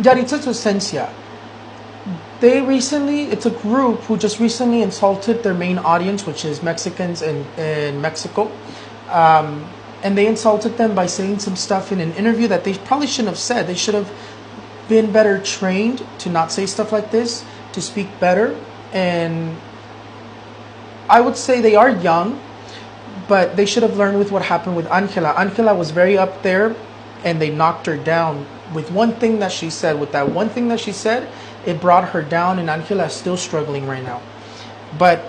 Yahritza Y Su Esencia. It's a group who just recently insulted their main audience, which is Mexicans in Mexico. And they insulted them by saying some stuff in an interview that they probably shouldn't have said. They should have been better trained to not say stuff like this, to speak better. And I would say they are young, but they should have learned with what happened with Angela. Angela was very up there, and they knocked her down with one thing that she said. With that one thing that she said, it brought her down, and Angela is still struggling right now. But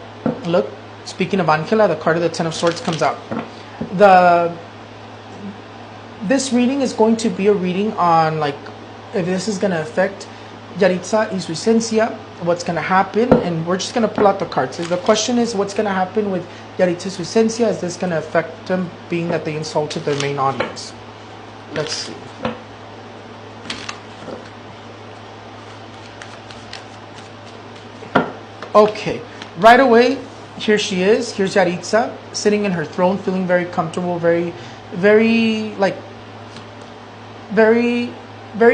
look, speaking of Angela, the card of the Ten of Swords comes out. This reading is going to be a reading on, like, if this is going to affect Yahritza Y Su Esencia, what's going to happen, and we're just going to pull out the cards. So the question is, what's going to happen with Yahritza Y Su Esencia? Is this going to affect them, being that they insulted their main audience? Let's see. Okay, right away, here she is. Here's Yahritza sitting in her throne, feeling very comfortable, very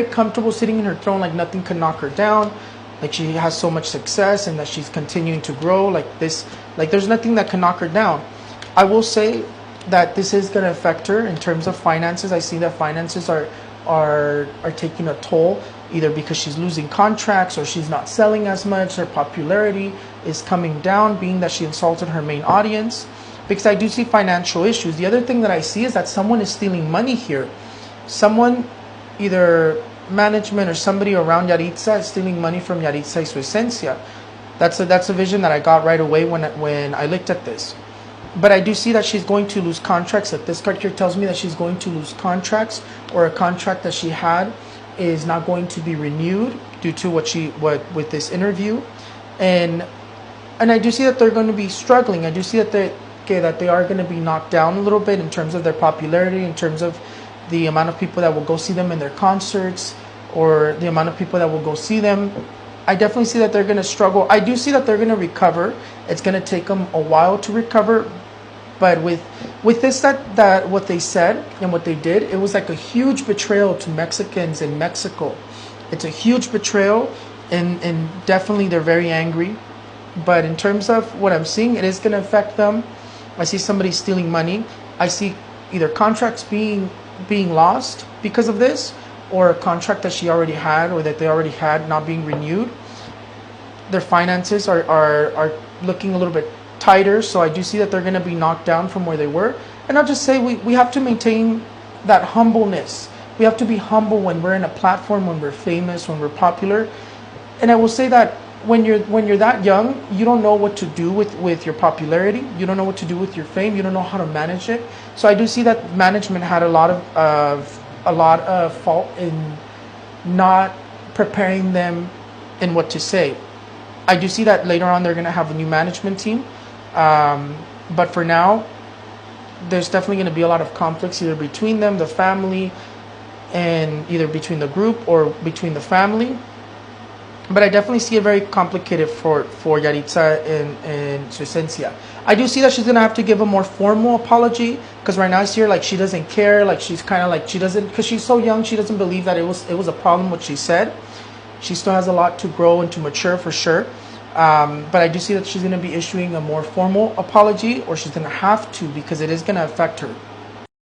comfortable sitting in her throne, like nothing can knock her down, like she has so much success and that she's continuing to grow like this, like there's nothing that can knock her down. I will say that this is going to affect her in terms of finances. I see that finances are taking a toll, either because she's losing contracts or she's not selling as much. Her popularity is coming down, being that she insulted her main audience, because I do see financial issues. The other thing that I see is that someone is stealing money here. Someone, either management or somebody around Yahritza, is stealing money from Yahritza Y Su Esencia. That's a vision that I got right away when I looked at this. But I do see that she's going to lose contracts. That this card here tells me that she's going to lose contracts, or a contract that she had is not going to be renewed due to what with this interview. And I do see that they're going to be struggling. I do see that they are going to be knocked down a little bit in terms of their popularity, in terms of the amount of people that will go see them in their concerts, or the amount of people that will go see them. I definitely see that they're going to struggle. I do see that they're going to recover. It's going to take them a while to recover. But with this, that what they said and what they did, it was like a huge betrayal to Mexicans in Mexico. It's a huge betrayal, and definitely they're very angry. But in terms of what I'm seeing, it is going to affect them. I see somebody stealing money. I see either contracts being lost because of this, or a contract that she already had or that they already had not being renewed. Their finances are looking a little bit tighter, so I do see that they're going to be knocked down from where they were. And I'll just say we have to maintain that humbleness. We have to be humble when we're in a platform, when we're famous, when we're popular. And I will say that when you're that young, you don't know what to do with your popularity. You don't know what to do with your fame. You don't know how to manage it. So I do see that management had a lot of fault in not preparing them in what to say. I do see that later on they're going to have a new management team. But for now, there's definitely going to be a lot of conflicts, either between them, the family, and either between the group or between the family. But I definitely see it very complicated for Yahritza and Su Esencia. I do see that she's going to have to give a more formal apology, because right now I see her like she doesn't care, like she's kind of like she doesn't, because she's so young, she doesn't believe that it was a problem what she said. She still has a lot to grow and to mature for sure. But I do see that she's going to be issuing a more formal apology, or she's going to have to, because it is going to affect her.